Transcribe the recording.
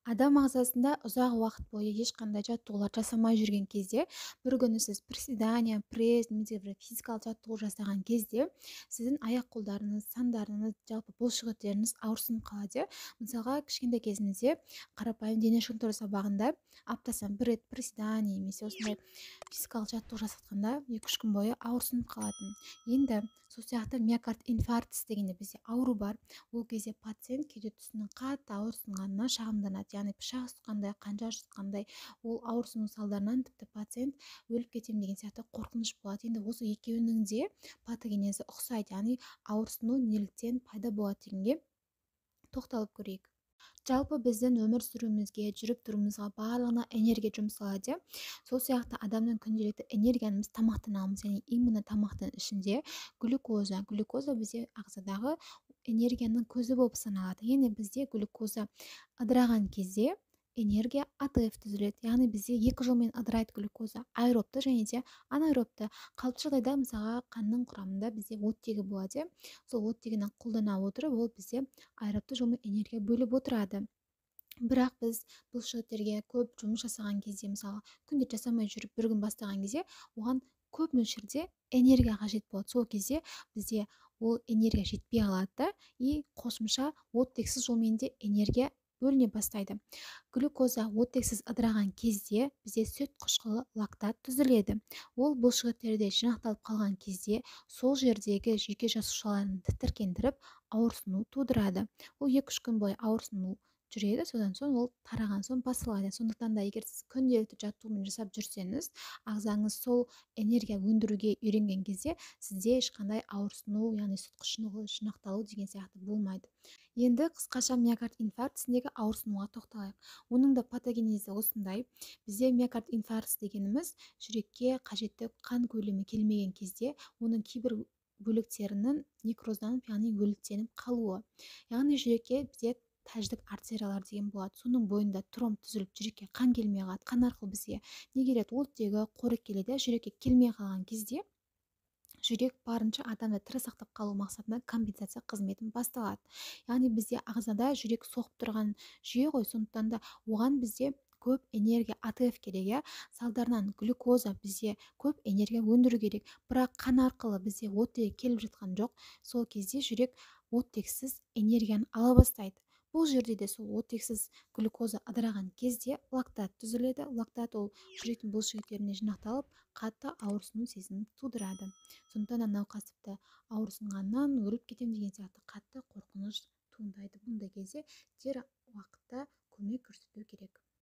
Адам ағзасында ұзақ уақыт бойы ешқандай жаттығулар жасамай жүрген кезде, бір күні сіз приседания, пресс немесе бір физикалық жаттығу жасаған кезде, сіздің аяқ-қолдарыңыз, сандарыңыз, жалпы бұлшықеттеріңіз ауырсынып қалады. Мысалға, кішкентай кезімізде қарапайым дене шынықтыру сабағында аптасына бір рет приседания немесе осындай физикалық жаттығу жасатқанда 2-3 күн бойы ауырсынып қалатын. Енді сол сияқты миокард инфарктісі дегенде бізде ауру бар. Ол кезде пациент кеуде тұсының қатты ауырсынғанына шағымданады, яғни пышақ сұққандай, қанжар сұққандай, ол ауырсыну салдарынан тіпті пациент өліп кетемін деген сияқты қорқыныш болады. Енді осы екеуінің де патогенезі ұқсайды, яғни ауырсыну неліктен пайда болады дегенге тоқталып көрейік. Жалпы біздің өмір сүруімізге, жүріп тұруымызға барлығына энергия жұмсалады. Сол сияқты адамның күнделікті энергиямыз тамақтанамыз, яғни именно тамақтың ішінде глюкоза бізде ағзадағы энергияның көзі болып саналады. Енді бізде глюкоза ыдыраған кезде энергия АТФ түзіледі. Яғни бізде екі жолмен ыдырайды глюкоза: аэробты және де анаэробты. Қалыпты жағдайда мысалға қанның құрамында бізде оттегі болады. Сол оттегіні қолдана отырып, ол бізде аэробты жолмен энергия бөліп отырады. Бірақ біз бұлшықеттерге көп жұмыс жасаған кезде, мысалы күнде жасамай жүріп бір күн бастаған кезде, оған көп мөлшерде энергия қажет болады. Сол кезде бізде ол энергия жетпей қалады и қосымша оттексіз жолмен де энергия бөліне бастайды. Глюкоза оттексіз ыдыраған кезде бізде сүт қышқылы лактат түзіледі. Ол бұлшықеттерде жинақталып қалған кезде сол жердегі жүйке жасушаларын тітіркендіріп ауырсыну тудырады. Ол 2-3 күн бойы ауырсыну жүреді, содан соң ол тараған соң басылады. Сондықтан да егер сіз күнделікті жаттығумен жасап жүрсеңіз, ағзаңыз сол энергия өндіруге үйренген кезде сізде ешқандай ауырсыну, яғни сүт қышқылы жинақталу деген сияқты болмайды. Енді қысқаша миокард инфарктісіндегі ауырсынуға тоқталайық. Оның да патогенезі осындай. Бізде миокард инфарктісі дегеніміз жүрекке қажетті қан көлемі келмеген кезде оның кейбір бөліктерінің некрозданып, яғни өліктеніп қалуы. Яғни жүрекке бізде тәждік артериялар деген болады. Соның бойында тромб түзіліп жүрекке қан келмей қалады. Қан арқылы бізге не келеді? Оттегі, қорек келеді. Жүрекке келмей қалған кезде жүрек барынша адамды тірі сақтап қалу мақсатында компенсация қызметін басталады. Яғни бізде ағзада жүрек соғып тұрған жүйе ғой, сондықтан да оған бізде көп энергия АТФ керек. Салдарынан глюкоза бізде көп энергия өндіру керек. Бірақ қан арқылы бізде оттегі келіп жатқан жоқ. Сол кезде жүрек оттексіз энергияны ала бастайды. Бұл жерде де сол оттексіз глюкоза ыдыраған кезде лактат түзіледі. Лактат ол жүректің бұлшықеттеріне жинақталып, қатты ауырсыну сезімін тудырады. Сондықтан науқас тіпті ауырсынғаннан өліп кетемін деген сияқты қатты қорқыныш туындайды. Бұндай кезде дер уақытта көмек көрсету керек.